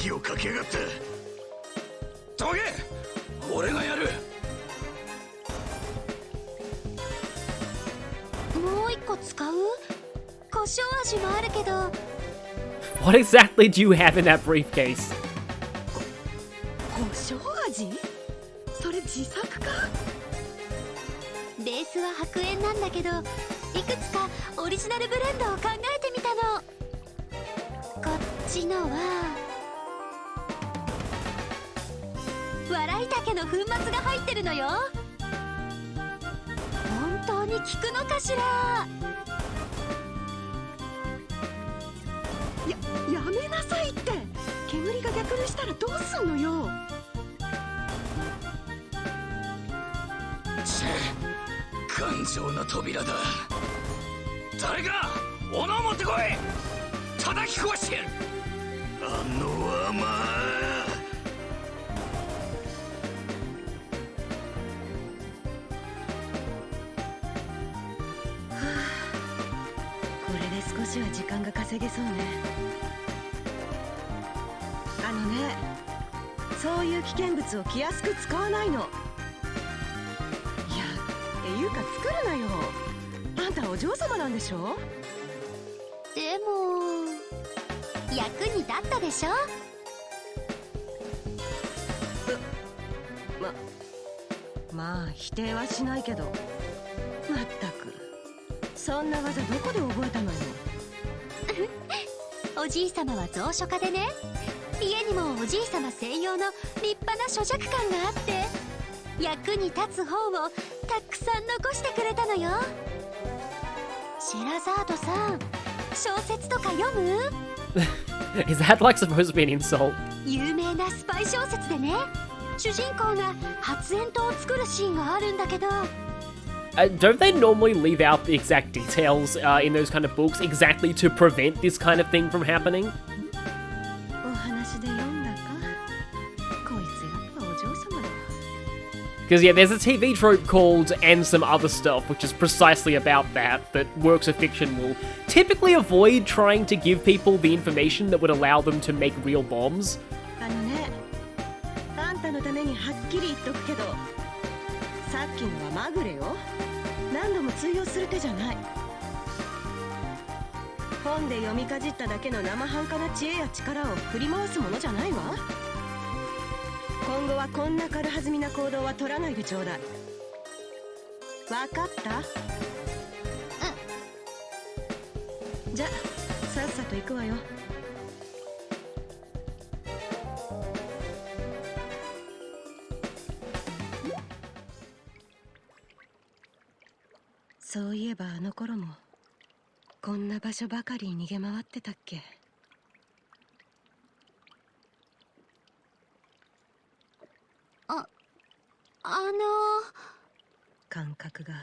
技をかけやがって。トゲ、俺がやる。もう一個使う？胡椒味もあるけど。What exactly do you have in that briefcase? 胡椒味？それ自作か？ベースは白煙なんだけど、いくつかオリジナルブレンドを考えてみたの。こっちのは笑い竹の粉末が入ってるのよ。本当に効くのかしら。やめなさいって。煙が逆流したらどうすんのよ。頑丈な扉だ。誰か斧を持ってこい。叩き壊してやる。あの甘これで少しは時間が稼げそうね。あのね、そういう危険物を気安く使わないの。いや、っていうか作るなよ。あんたお嬢様なんでしょ。でも役に立ったでしょ。まあ否定はしないけど。まったくそんな技どこで覚えたのよ。おじいさまは蔵書家でね、家にもおじいさま専用の立派な書借館があって、役に立つ本をたくさん残してくれたのよ。シェラザードさん、小説とか読む？ Is that like supposed to be an insult? 有名なスパイ小説でね、主人公が発煙筒を作るシーンがあるんだけど。Don't they normally leave out the exact details in those kind of books exactly to prevent this kind of thing from happening? お話で読んだか？こいつやっぱお嬢様だ。Because yeah, there's a TV trope called And Some Other Stuff, which is precisely about that works of fiction will typically avoid trying to give people the information that would allow them to make real bombs. あのね、あんたのためにはっきり言っとくけど、さっきのはまぐれよ。何度も通用する手じゃない。本で読みかじっただけの生半可な知恵や力を振り回すものじゃないわ。今後はこんな軽はずみな行動は取らないでちょうだい。わかった？じゃ、さっさと行くわよ。そういえばあの頃もこんな場所ばかりに逃げ回ってたっけ。感覚が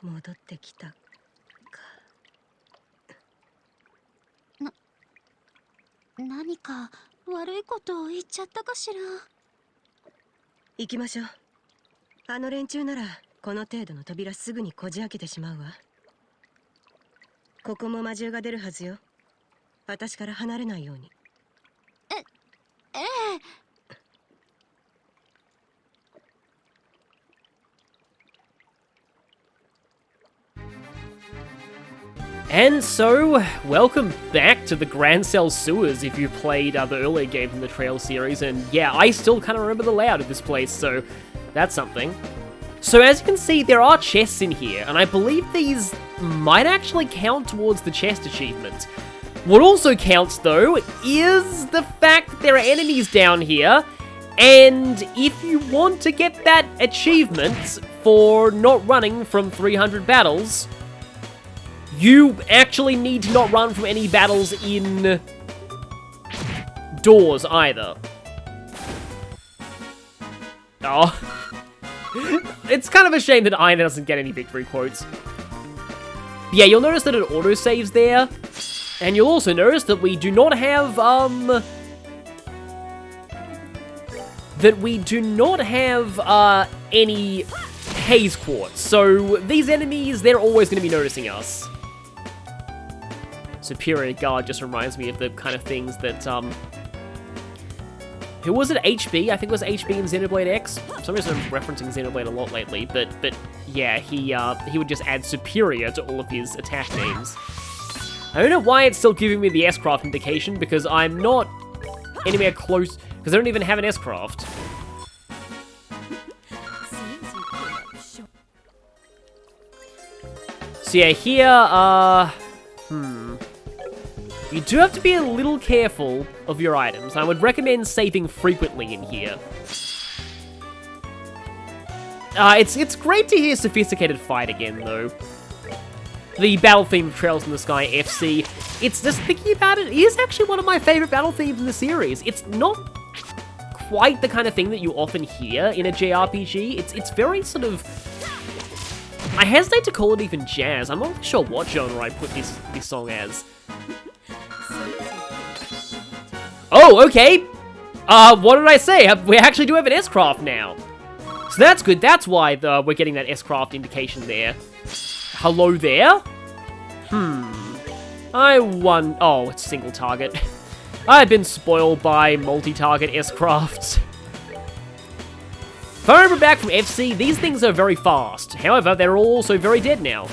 戻ってきたか。何か悪いことを言っちゃったかしら。行きましょう。あの連中ならこの程度の扉すぐにこじ開けてしまうわ。ここも魔獣が出るはずよ。私から離れないように。ええ。And so, welcome back to the Grand Cell Sewers if you played the earlier games in the Trail series, and yeah, I still kind of remember the layout of this place, so that's something. So as you can see, there are chests in here, and I believe these might actually count towards the chest achievement. What also counts, though, is the fact that there are enemies down here, and if you want to get that achievement for not running from 300 battles, you actually need to not run from any battles in doors either. Oh. It's kind of a shame that Iron doesn't get any victory quotes. Yeah, you'll notice that it autosaves there. And you'll also notice that we do not have, any haze quartz. So these enemies, they're always going to be noticing us. Superior Guard just reminds me of the kind of things that, who was it? HB? I think it was HB in Xenoblade X. For some reason I'm referencing Xenoblade a lot lately, but yeah, he would just add superior to all of his attack names. I don't know why it's still giving me the S-Craft indication, because I'm not anywhere close, because I don't even have an S-Craft. So yeah, here, you do have to be a little careful of your items. I would recommend saving frequently in here. It's great to hear Sophisticated Fight again, though. The battle theme of Trails in the Sky FC, it's just thinking about it, it is actually one of my favorite battle themes in the series. It's not quite the kind of thing that you often hear in a JRPG. It's very sort of... I hesitate to call it even jazz. I'm not really sure what genre I put this song as. Oh, okay! What did I say? We actually do have an S-Craft now. So that's good. That's why we're getting that S-Craft indication there. Hello there? Oh, it's single target. I've been spoiled by multi-target S-Crafts. If I remember back from FC, these things are very fast. However, they're also very dead now.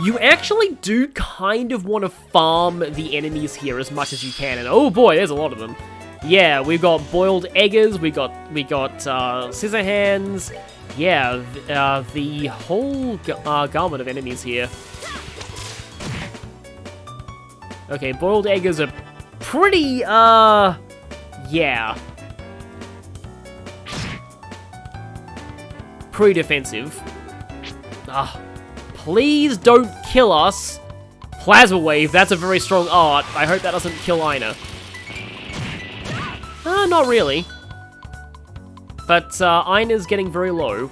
You actually do kind of want to farm the enemies here as much as you can, and oh boy, there's a lot of them. Yeah, we've got boiled eggers, we got scissor hands. Yeah, the whole garment of enemies here. Okay, boiled eggers are pretty, yeah. Pretty defensive. Please don't kill us. Plasma Wave, that's a very strong art. I hope that doesn't kill Aina. Not really. But Aina's getting very low.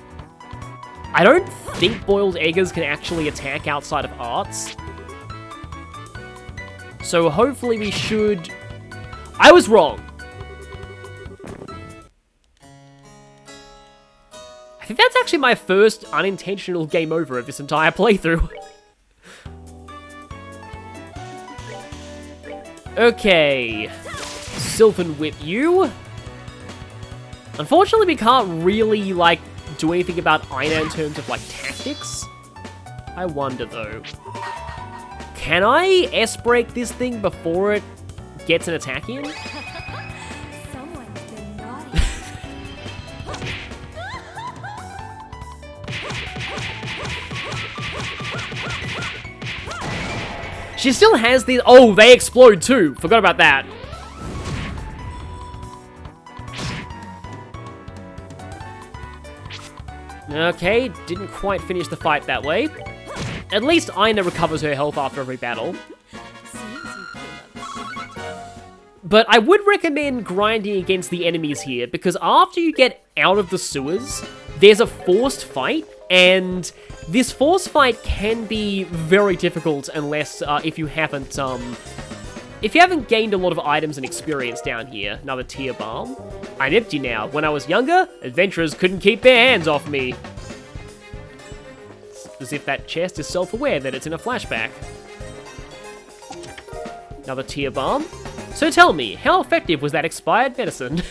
I don't think boiled eggers can actually attack outside of arts. So hopefully we should... I was wrong. I think that's actually my first unintentional game over of this entire playthrough. Okay. Sylvan Whip you. Unfortunately, we can't really, like, do anything about Aina in terms of, like, tactics. I wonder, though. Can I S-break this thing before it gets an attack in? Someone's been She still has these... Oh, they explode, too. Forgot about that. Okay, didn't quite finish the fight that way. At least Aina recovers her health after every battle. But I would recommend grinding against the enemies here, because after you get out of the sewers, there's a forced fight, and this forced fight can be very difficult unless, if you haven't gained a lot of items and experience down here. Another Tear Balm. I'm empty now. When I was younger, adventurers couldn't keep their hands off me. It's as if that chest is self-aware that it's in a flashback. Another Tear Balm. So tell me, how effective was that expired medicine?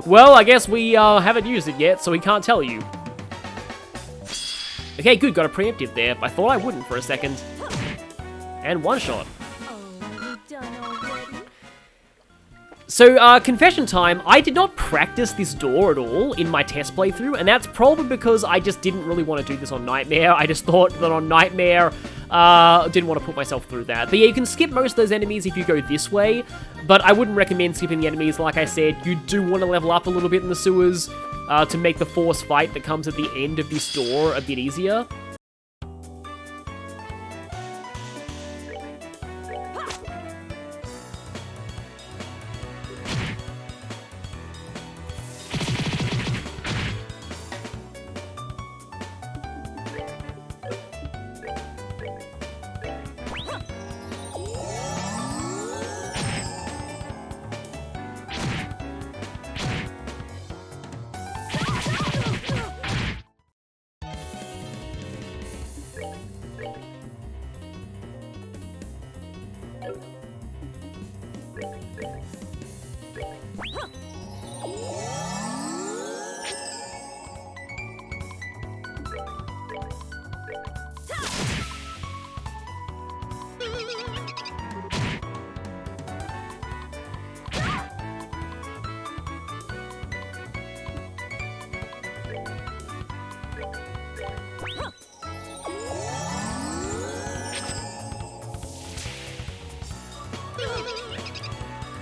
Well, I guess we haven't used it yet, so we can't tell you. Okay, good, got a preemptive there. I thought I wouldn't for a second. And one shot. So, confession time, I did not practice this door at all in my test playthrough, and that's probably because I just didn't really want to do this on Nightmare. I just thought that on Nightmare, didn't want to put myself through that. But yeah, you can skip most of those enemies if you go this way, but I wouldn't recommend skipping the enemies. Like I said, you do want to level up a little bit in the sewers to make the force fight that comes at the end of this door a bit easier.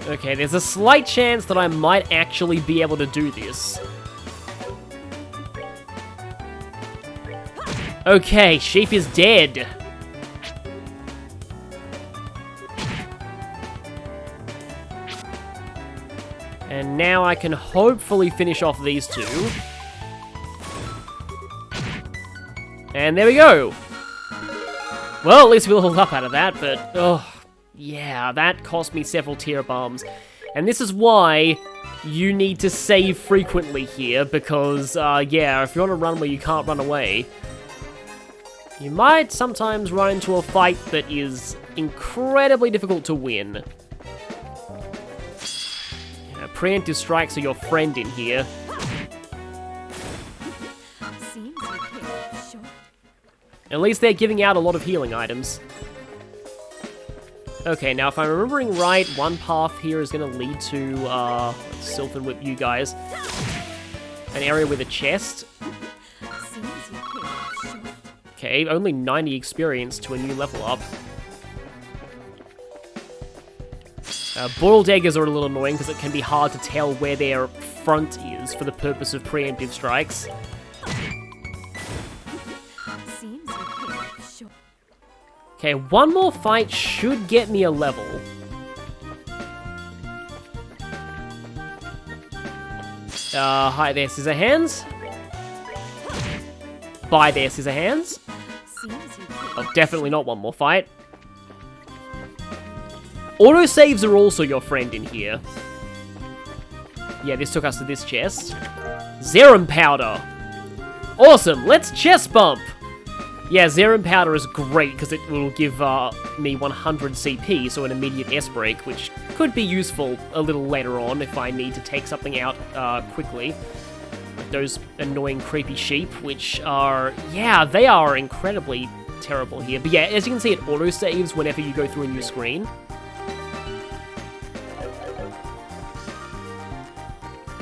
Okay, there's a slight chance that I might actually be able to do this. Okay, Sheep is dead. And now I can hopefully finish off these two. And there we go. Well, at least we leveled up out of that, but oh, yeah, that cost me several tier bombs. And this is why you need to save frequently here, because, yeah, if you're on a run where you can't run away, you might sometimes run into a fight that is incredibly difficult to win. Yeah, preemptive strikes are your friend in here. At least they're giving out a lot of healing items. Okay, now if I'm remembering right, one path here is going to lead to, Sylph and Whip you guys. An area with a chest. Okay, only 90 experience to a new level up. Boiled daggers are a little annoying because it can be hard to tell where their front is for the purpose of preemptive strikes. Okay, one more fight should get me a level. Hi there, Scissorhands. Bye there, Scissorhands. Oh, definitely not one more fight. Autosaves are also your friend in here. Yeah, this took us to this chest. Zerum Powder. Awesome, let's chest bump. Yeah, Zerum Powder is great because it will give me 100 CP, so an immediate S-break, which could be useful a little later on if I need to take something out quickly. Like those annoying creepy sheep, which are, yeah, they are incredibly terrible here. But yeah, as you can see, it auto-saves whenever you go through a new screen.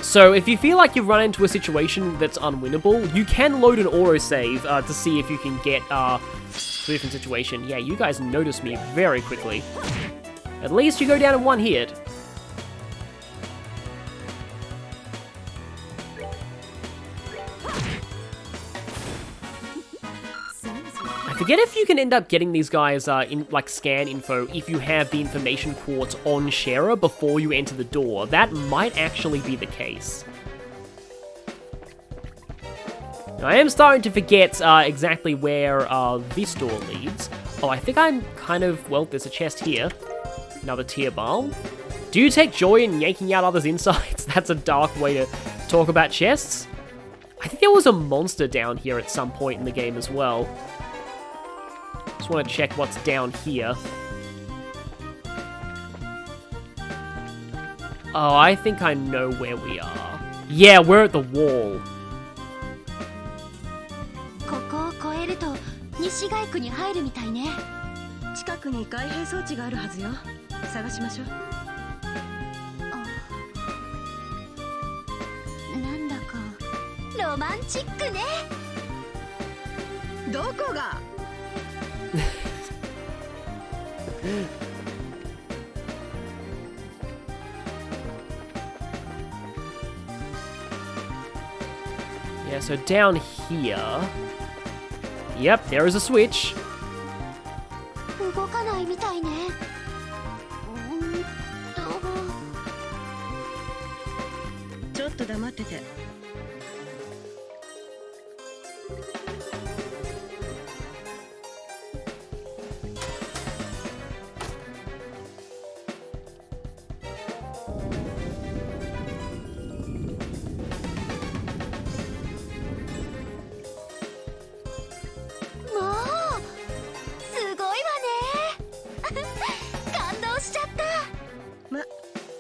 So if you feel like you've run into a situation that's unwinnable, you can load an autosave to see if you can get to a different situation. Yeah, you guys notice me very quickly. At least you go down in one hit. I forget if you can end up getting these guys in like scan info if you have the information quartz on Sharer before you enter the door. That might actually be the case. Now, I am starting to forget exactly where this door leads. Oh, I think I'm kind of, well, there's a chest here. Another tier balm. Do you take joy in yanking out others' insides? That's a dark way to talk about chests. I think there was a monster down here at some point in the game as well. Just want to check what's down here. Oh, I think I know where we are. Yeah, we're at the wall. ここを越えると西街区に入るみたいね。近くに外閉装置があるはずよ。探しましょう。なんだかロマンチックね。どこがYeah, so down here... Yep, there is a switch. 動かないみたいね。ちょっと黙ってて。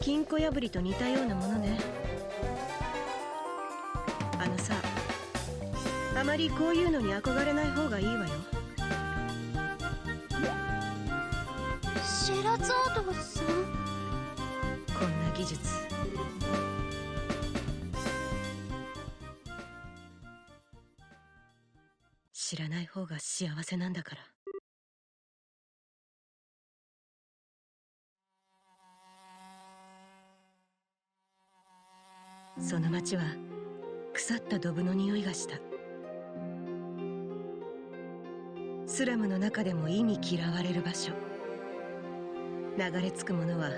金庫破りと似たようなものね。あのさ、あまりこういうのに憧れない方がいいわよ。シェラザードさん。こんな技術。知らない方が幸せなんだから。その町は腐ったドブの匂いがした。スラムの中でも忌み嫌われる場所。流れ着くものは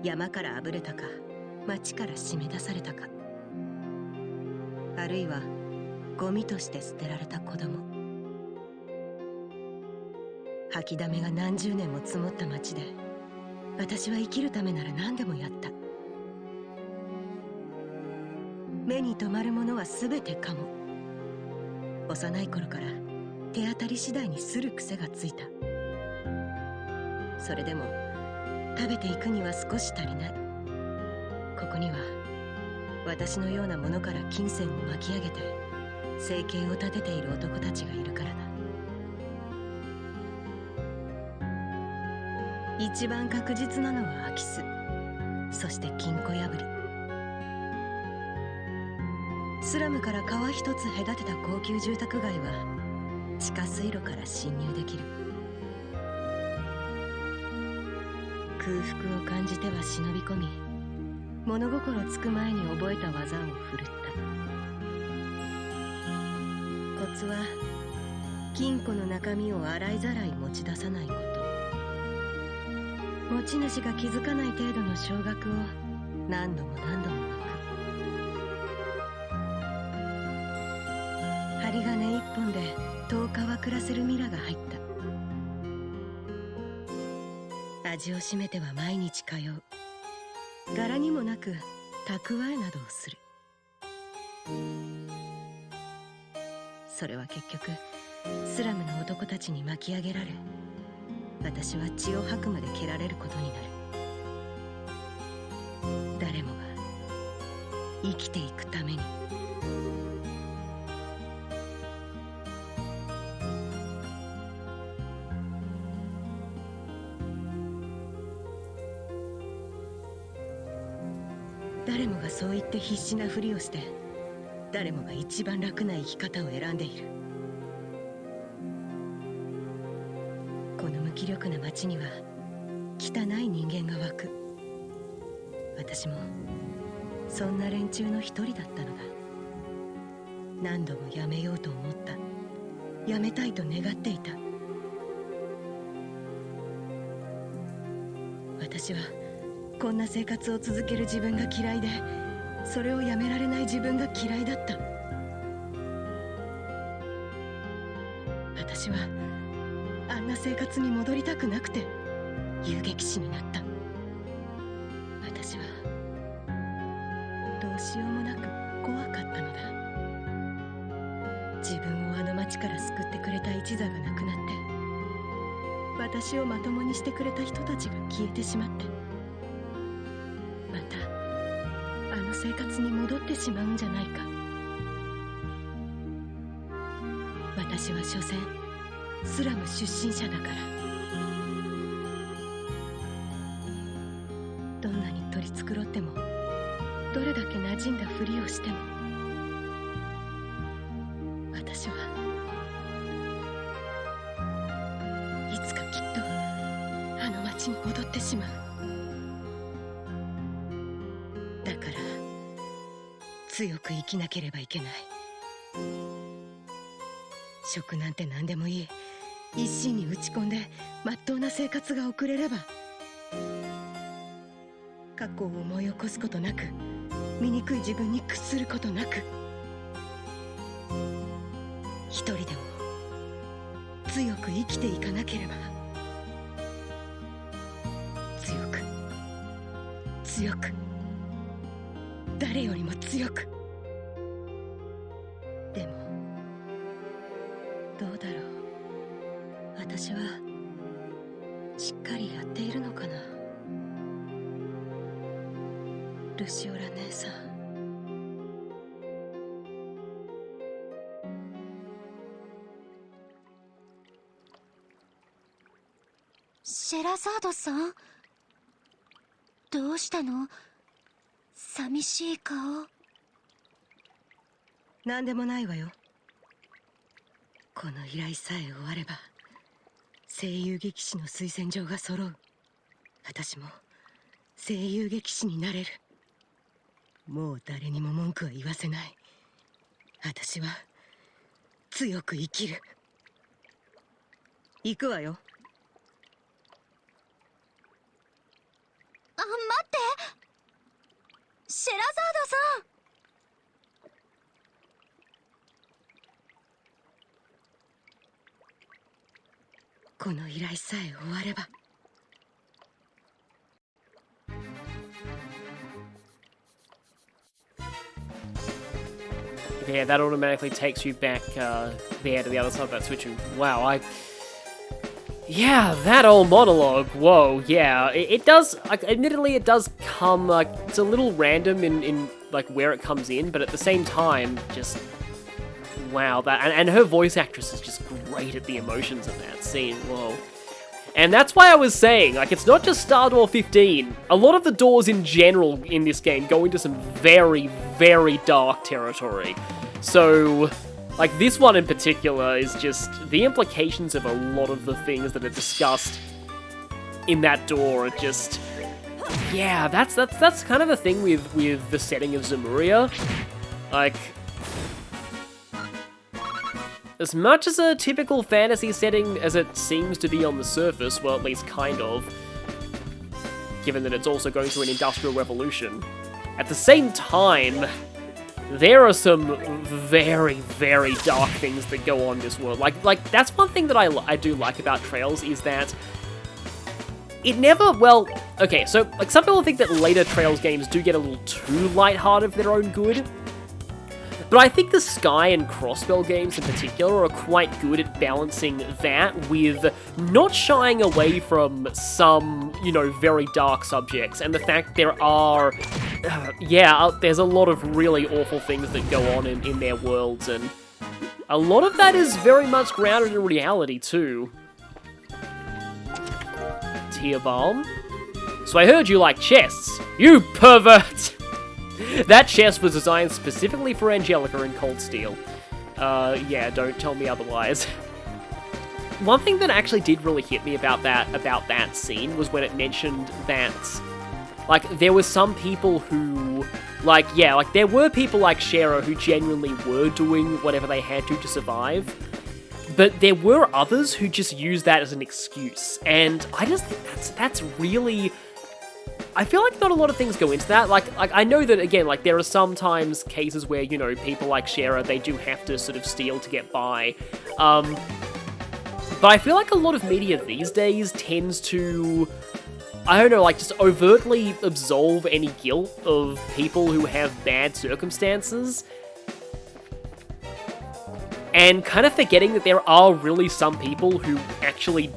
山からあぶれたか、町から締め出されたか、あるいはゴミとして捨てられた子供。吐きだめが何十年も積もった町で、私は生きるためなら何でもやった。目に留まるものは全てかも。幼い頃から手当たり次第にする癖がついた。それでも食べていくには少し足りない。ここには私のようなものから金銭を巻き上げて生計を立てている男たちがいるからだ。一番確実なのは空き巣、そして金庫破り。スラムから川一つ隔てた高級住宅街は地下水路から侵入できる。空腹を感じては忍び込み、物心つく前に覚えた技を振るった。コツは金庫の中身を洗いざらい持ち出さないこと。持ち主が気づかない程度の少額を何度も何度も抜く。針金一本で10日は暮らせるミラが入った。味を占めては毎日通う。柄にもなく蓄えなどをする。それは結局スラムの男たちに巻き上げられ、私は血を吐くまで蹴られることになる。誰もが生きていくために。誰もがそう言って必死なふりをして、誰もが一番楽な生き方を選んでいる。この無気力な町には汚い人間が湧く。私もそんな連中の一人だったのだ。何度もやめようと思った。やめたいと願っていた。私はこんな生活を続ける自分が嫌いで、それをやめられない自分が嫌いだった。私はあんな生活に戻りたくなくて遊撃士になった。私はどうしようもなく怖かったのだ。自分をあの町から救ってくれた一座がなくなって、私をまともにしてくれた人たちが消えてしまって、またあの生活に戻ってしまうんじゃないか。私は所詮スラム出身者だから。どんなに取り繕っても、どれだけ馴染んだふりをしても、私はいつかきっとあの町に戻ってしまう。だから強く生きなければいけない。職なんて何でもいい。一心に打ち込んでまっとうな生活が送れれば。過去を思い起こすことなく、醜い自分に屈することなく、一人でも強く生きていかなければ。強く強く、誰よりも強く。でもどうだろう。私はしっかりやっているのかな。ルシオラ姉さん。シェラザードさん、どうしたの？寂しい顔。何でもないわよ。この依頼さえ終われば声優劇士の推薦状が揃う。私も声優劇士になれる。もう誰にも文句は言わせない。私は強く生きる。行くわよ。あ、待って、シェラザードさん。この依頼さえ終われば。Yeah, that automatically takes you back there to the other side of that switch. And wow, yeah, that old monologue. Whoa, yeah, it does. Like, admittedly, it does come like it's a little random in like where it comes in, but at the same time, just wow, that and her voice actress is just great at the emotions of that scene. Whoa. And that's why I was saying, like, it's not just Star Door 15. A lot of the doors in general in this game go into some very, very dark territory. So, like, this one in particular is just the implications of a lot of the things that are discussed in that door are just... Yeah, that's kind of the thing with the setting of Zemuria. Like... As much as a typical fantasy setting as it seems to be on the surface, well, at least kind of, given that it's also going through an industrial revolution, at the same time, there are some very, very dark things that go on in this world. Like that's one thing that I do like about Trails, is that it never, well, okay, so, like, some people think that later Trails games do get a little too lighthearted for their own good. But I think the Sky and Crossbell games in particular are quite good at balancing that with not shying away from some, you know, very dark subjects, and the fact there are, there's a lot of really awful things that go on in their worlds, and a lot of that is very much grounded in reality too. Tear Balm? So I heard you like chests. You pervert! That chest was designed specifically for Angelica in Cold Steel. Yeah, don't tell me otherwise. One thing that actually did really hit me about that scene was when it mentioned that, like, there were some people who, like, yeah, like, there were people like Shara who genuinely were doing whatever they had to survive, but there were others who just used that as an excuse, and I just think that's really... I feel like not a lot of things go into that. Like I know that, again, like, there are sometimes cases where, you know, people like Shara, they do have to sort of steal to get by. But I feel like a lot of media these days tends to, I don't know, like, just overtly absolve any guilt of people who have bad circumstances. And kind of forgetting that there are really some people who actually...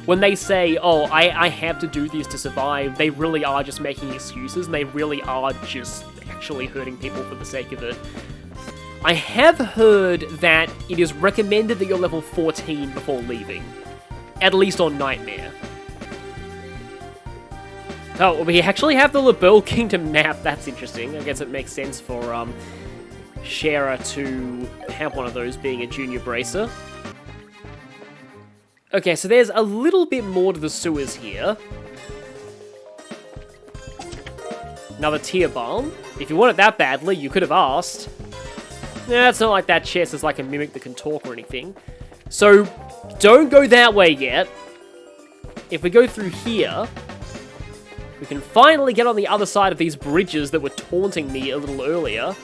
When they say, oh, I have to do this to survive, they really are just making excuses, and they really are just actually hurting people for the sake of it. I have heard that it is recommended that you're level 14 before leaving. At least on Nightmare. Oh, we actually have the LaBelle Kingdom map. That's interesting. I guess it makes sense for Shara to have one of those, being a junior bracer. Okay, so there's a little bit more to the sewers here. Another Tear Balm. If you want it that badly, you could have asked. Yeah, it's not like that chest is like a mimic that can talk or anything. So, don't go that way yet. If we go through here, we can finally get on the other side of these bridges that were taunting me a little earlier.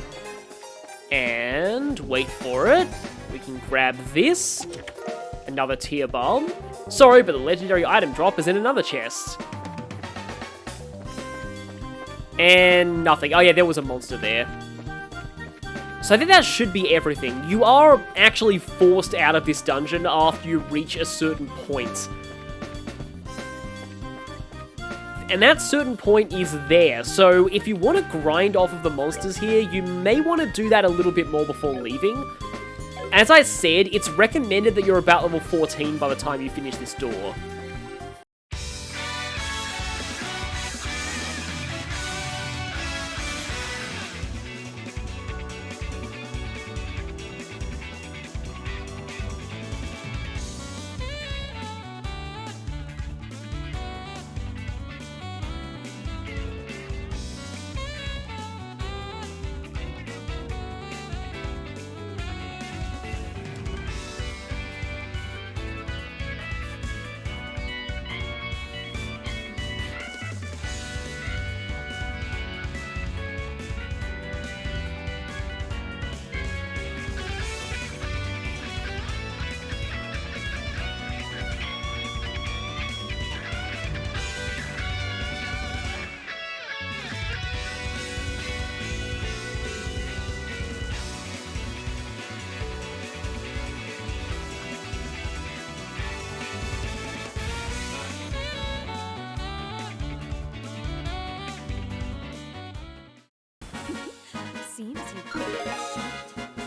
And, wait for it, we can grab this. Another Tear Balm. Sorry, but the legendary item drop is in another chest. And nothing. Oh yeah, there was a monster there. So I think that should be everything. You are actually forced out of this dungeon after you reach a certain point. And that certain point is there, so if you want to grind off of the monsters here, you may want to do that a little bit more before leaving. As I said, it's recommended that you're about level 14 by the time you finish this door.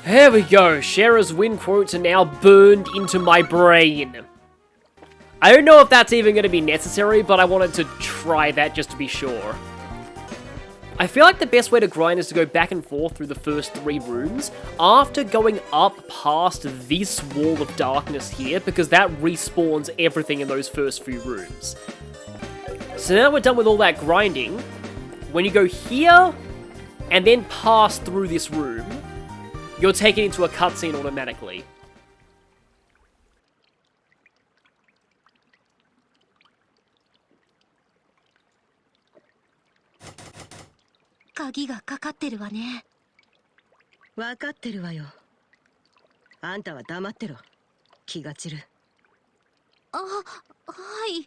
There we go. Shera's win quotes are now burned into my brain. I don't know if that's even going to be necessary, but I wanted to try that just to be sure. I feel like the best way to grind is to go back and forth through the first 3 rooms after going up past this wall of darkness here, because that respawns everything in those first few rooms. So now we're done with all that grinding. When you go here and then pass through this room, you're taken into a cutscene automatically. 鍵がかかってるわね。分かってるわよ。あんたは黙ってろ。気が散る。あ、はい。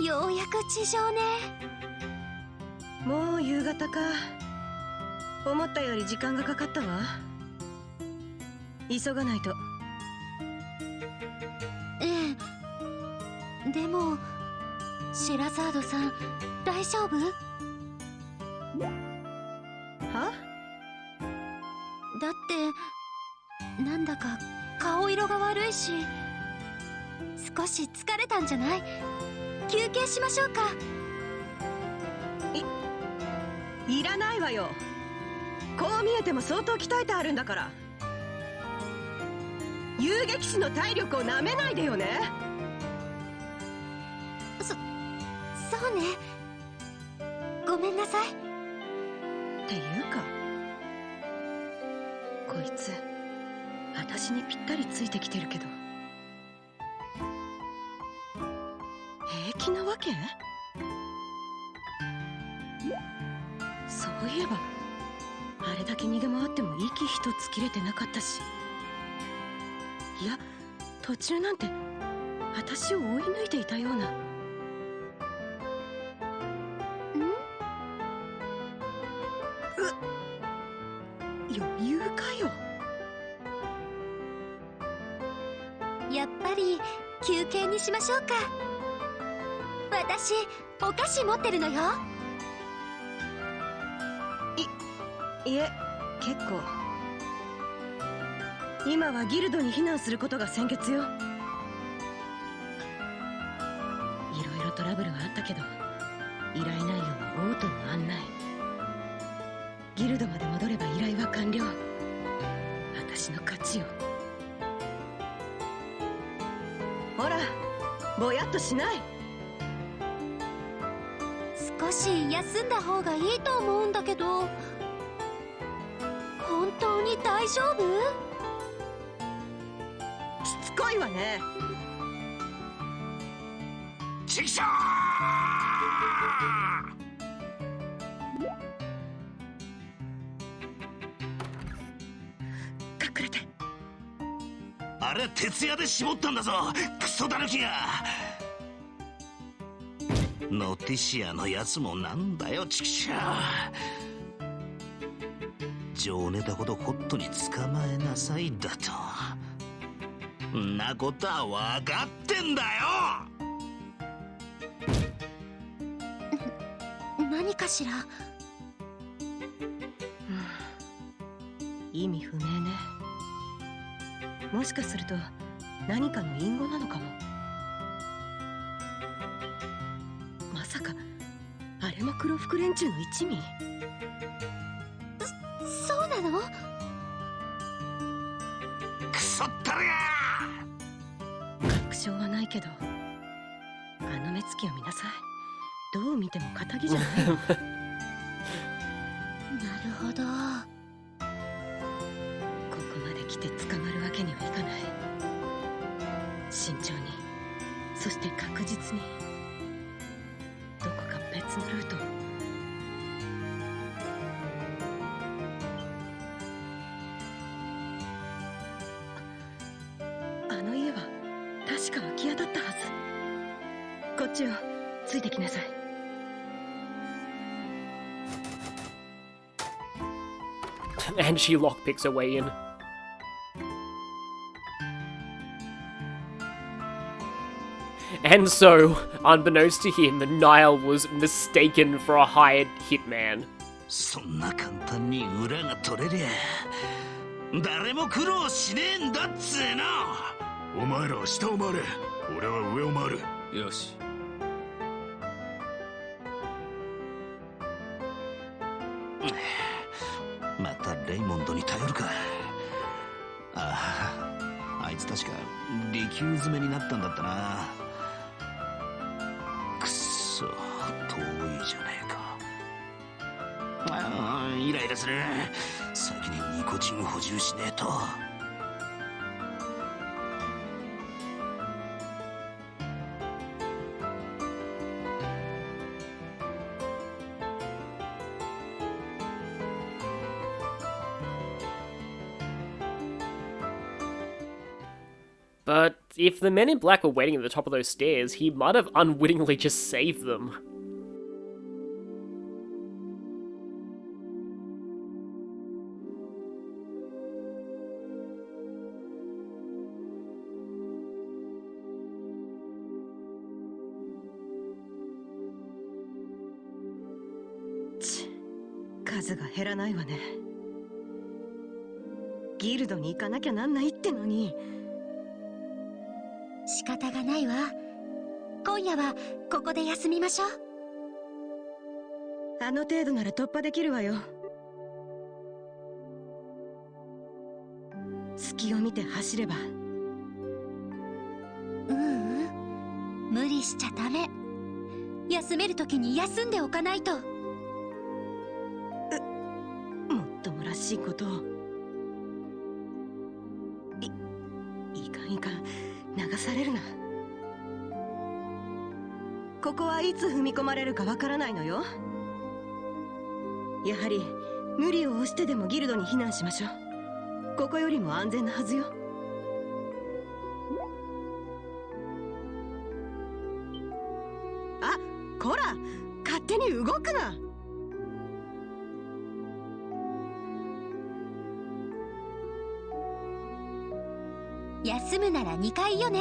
ようやく地上ね。もう夕方か。思ったより時間がかかったわ。急がないと。ええ。でもシェラザードさん大丈夫？は？だってなんだか顔色が悪いし、少し疲れたんじゃない？休憩しましょうか。いらないわよ。こう見えても相当鍛えてあるんだから。遊撃士の体力をなめないでよね。そうね。ごめんなさい。っていうか、こいつ私にぴったりついてきてるけど、平気なわけ？そういえばあれだけ逃げ回っても息一つ切れてなかったし、いや途中なんて私を追い抜いていたような。余裕かよ。やっぱり休憩にしましょうか。私お菓子持ってるのよ。いえ、結構。今はギルドに避難することが先決よ。いろいろトラブルはあったけど、依頼内容はオートの案内。ギルドまで戻れば依頼は完了。私の勝ちよ。ほら、ぼやっとしない。少し休んだ方がいいと思うんだけど、本当に大丈夫？しつこいわね。チキショー！隠れて。あれは徹夜で絞ったんだぞ、クソタヌキが。ノティシアのやつもなんだよ、チキショー。情ネタほどホットに捕まえなさいだと。んなことは分かってんだよ。何かしら？意味不明ね。もしかすると何かの隠語なのかも。まさかあれも黒服連中の一味？そうなの？クソったれが！確証はないけど、あの目つきを見なさい。どう見ても仇じゃない。なるほど。ここまで来て捕まるわけにはいかない。慎重に、そして確実に。どこか別のルートを。あの家は確か空き家だったはず。こっちよ、ついてきなさい。And she lockpicks her way in. And so, unbeknownst to him, Niall was mistaken for a hired hitman. そんな簡単に裏が取れりゃ誰も苦労しねえんだっつーな。お前らは下を回れ、俺は上を回る。よし。またレイモンドに頼るか。ああ、あいつ確か利休詰めになったんだったな。くっそ、遠いじゃねえか。ああ、イライラする。先にニコチン補充しねえと。But if the men in black were waiting at the top of those stairs, he might have unwittingly just saved them. Ch, 数が減らないわね。ギルドに行かなきゃなんないってのに。仕方がないわ。今夜はここで休みましょう。あの程度なら突破できるわよ。隙を見て走れば。無理しちゃダメ。休める時に休んでおかないと。もっともらしいことを。いかんいかん、流されるな。ここはいつ踏み込まれるかわからないのよ。やはり無理を押してでもギルドに避難しましょう。ここよりも安全なはずよ。あ、こら、勝手に動くな。休むなら2階よね。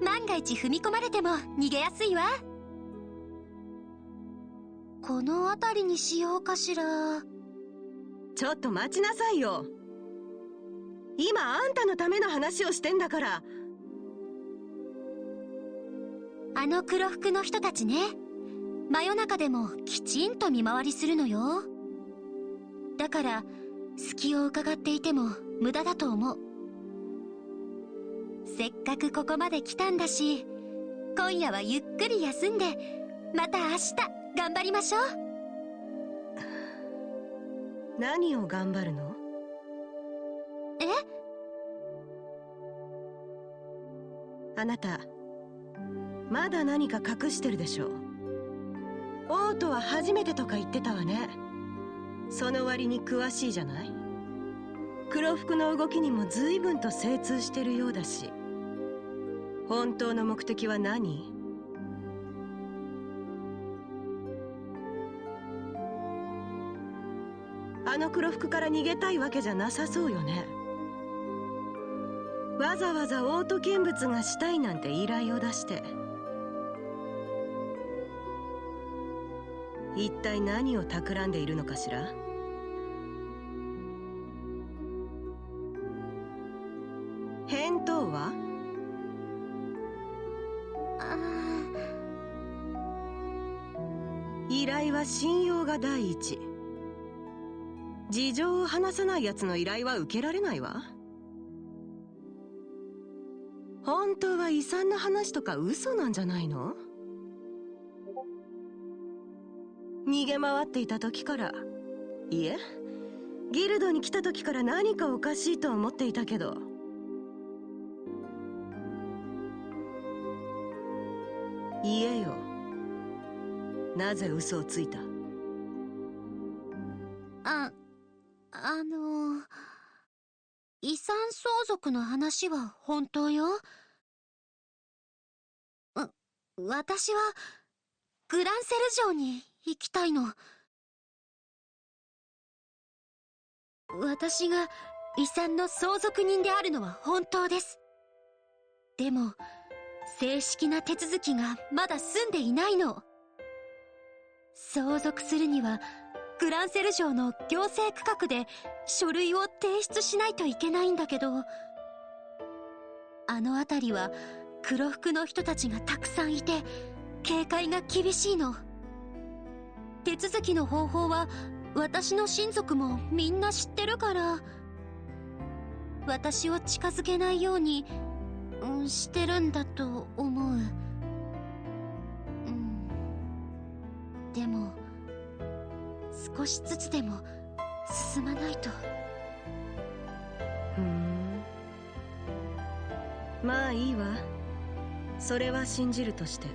万が一踏み込まれても逃げやすいわ。この辺りにしようかしら。ちょっと待ちなさいよ。今あんたのための話をしてんだから。あの黒服の人たちね、真夜中でもきちんと見回りするのよ。だから隙を伺っていても無駄だと思う。せっかくここまで来たんだし、今夜はゆっくり休んで、また明日頑張りましょう。何を頑張るの？え？あなたまだ何か隠してるでしょ。王都は初めてとか言ってたわね。その割に詳しいじゃない。黒服の動きにも随分と精通してるようだし。本当の目的は何？あの黒服から逃げたいわけじゃなさそうよね。わざわざ王都見物がしたいなんて依頼を出して、一体何を企んでいるのかしら。返答は？依頼は信用が第一。事情を話さない奴の依頼は受けられないわ。本当は遺産の話とか嘘なんじゃないの？逃げ回っていた時から、いえ、ギルドに来た時から何かおかしいと思っていたけど。言えよ。なぜ嘘をついた？遺産相続の話は本当よ。私はグランセル城に行きたいの。私が遺産の相続人であるのは本当です。でも正式な手続きがまだ済んでいないの。相続するにはグランセル城の行政区画で書類を提出しないといけないんだけど、あの辺りは黒服の人たちがたくさんいて警戒が厳しいの。手続きの方法は私の親族もみんな知ってるから、私を近づけないように、してるんだと思う。でも少しずつでも進まないと。まあいいわ。それは信じるとして。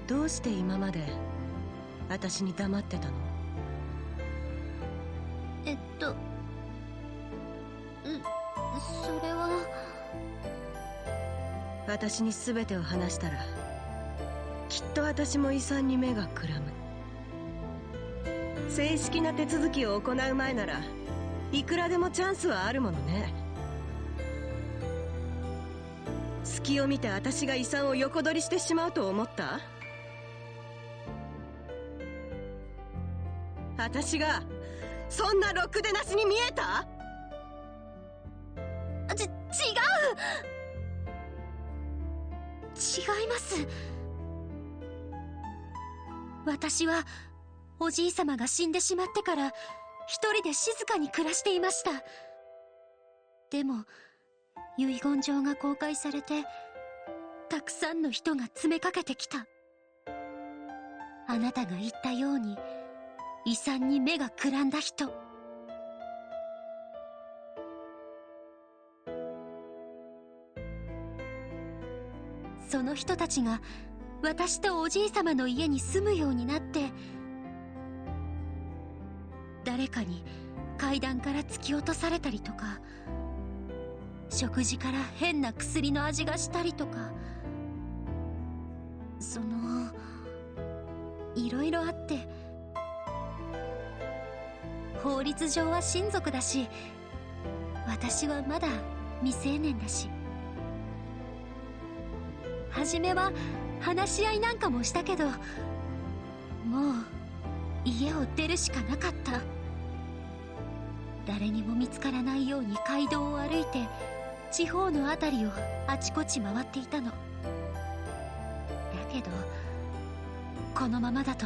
どうして今まで私に黙ってたの？それは。私に全てを話したらきっと私も遺産に目がくらむ。正式な手続きを行う前ならいくらでもチャンスはあるものね。隙を見て私が遺産を横取りしてしまうと思った？私がそんなろくでなしに見えた？違います。私はおじいさまが死んでしまってから一人で静かに暮らしていました。でも遺言状が公開されてたくさんの人が詰めかけてきた。あなたが言ったように遺産に目がくらんだ人。その人たちが私とおじいさまの家に住むようになって、誰かに階段から突き落とされたりとか、食事から変な薬の味がしたりとか、いろいろあって、法律上は親族だし、私はまだ未成年だし。初めは話し合いなんかもしたけど、もう家を出るしかなかった。誰にも見つからないように街道を歩いて地方のあたりをあちこち回っていたの。だけどこのままだと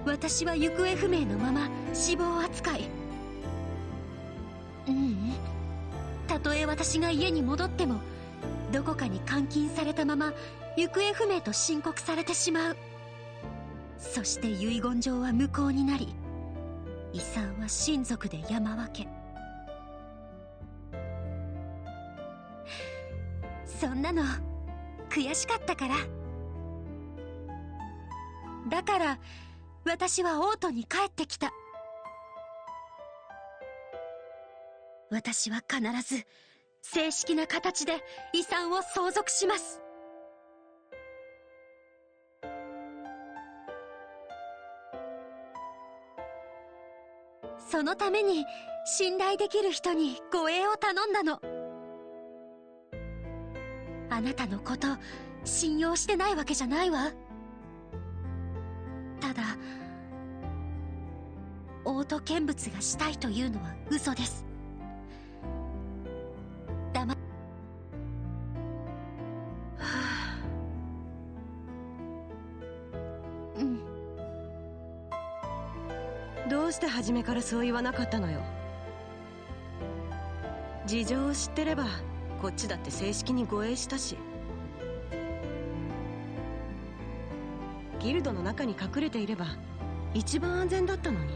私は行方不明のまま死亡扱い。たとえ私が家に戻ってもどこかに監禁されたまま行方不明と申告されてしまう。そして遺言状は無効になり、遺産は親族で山分け。そんなの悔しかったから。だから私はオートに帰ってきた。私は必ず正式な形で遺産を相続します。そのために信頼できる人に護衛を頼んだの。あなたのこと信用してないわけじゃないわ。ただオート見物がしたいというのは嘘です。どうして初めからそう言わなかったのよ。事情を知ってればこっちだって正式に護衛したし。ギルドの中に隠れていれば一番安全だったのに。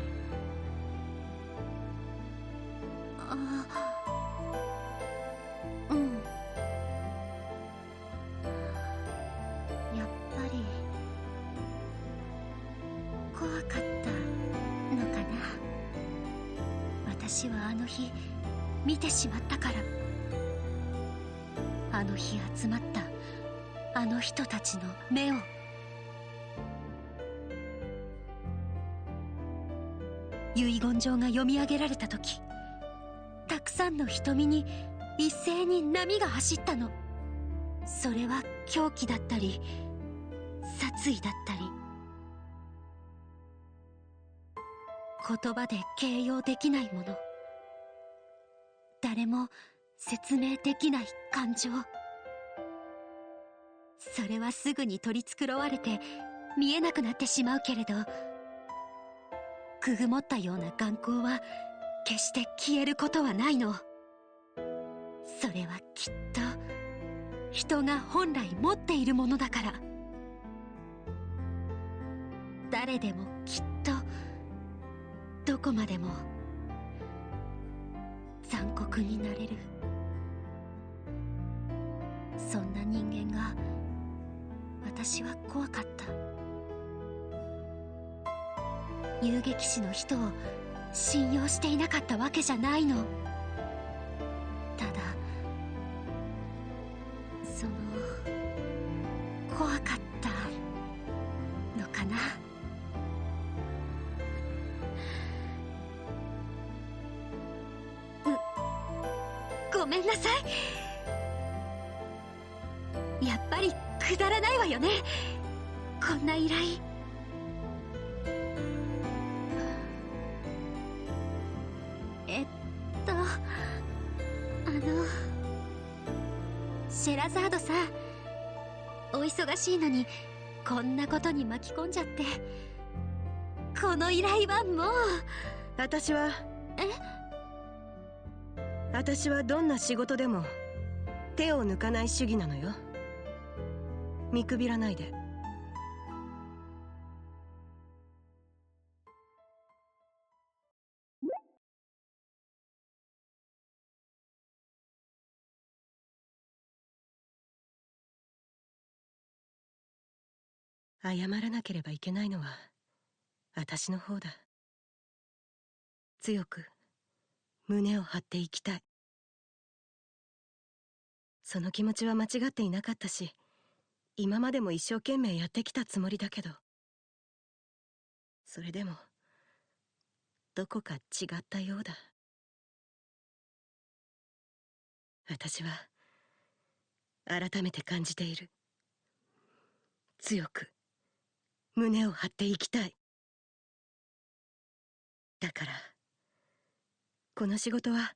やっぱり怖かったのかな。私はあの日見てしまったから。あの日集まったあの人たちの目を。遺言状が読み上げられた時、たくさんの瞳に一斉に波が走ったの。それは狂気だったり殺意だったり、言葉で形容できないもの、誰も説明できない感情。それはすぐに取り繕われて見えなくなってしまうけれど、くぐもったような眼光は決して消えることはないの。それはきっと人が本来持っているものだから。誰でもきっとどこまでも残酷になれる、そんな人間が私は怖かった。遊撃士の人を信用していなかったわけじゃないの。ただその怖かったのかな。ごめんなさい。やっぱりくだらないわよね、こんな依頼。シェラザードさん、お忙しいのにこんなことに巻き込んじゃって、この依頼はもう。私はどんな仕事でも手を抜かない主義なのよ。見くびらないで。謝らなければいけないのは私の方だ。強く胸を張っていきたい。その気持ちは間違っていなかったし、今までも一生懸命やってきたつもりだけど、それでもどこか違ったようだ。私は改めて感じている。強く胸を張っていきたい。だからこの仕事は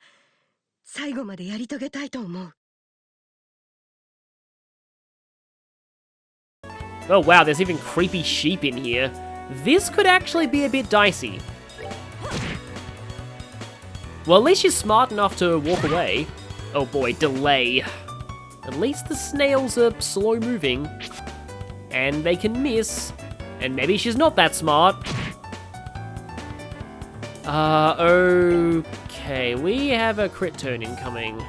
最後までやり遂げたいと思う。Oh wow, there's even creepy sheep in here. This could actually be a bit dicey. Well, at least she's smart enough to walk away. Oh boy, delay. At least the snails are slow moving. And they can miss. And maybe she's not that smart. Okay, we have a crit turn incoming.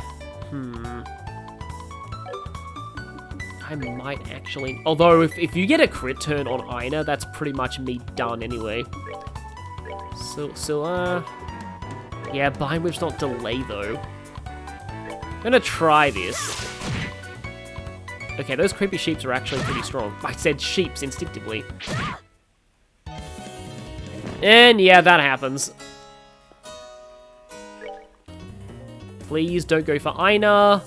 I might actually... Although, if you get a crit turn on Aina, that's pretty much me done anyway. Yeah, Bind Whip's not delay, though. I'm gonna try this. Okay, those creepy sheeps are actually pretty strong. I said sheeps instinctively. And yeah, that happens. Please don't go for Aina.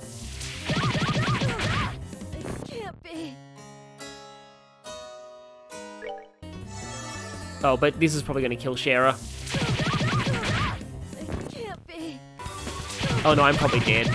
Oh, but this is probably going to kill Shara. Oh no, I'm probably dead.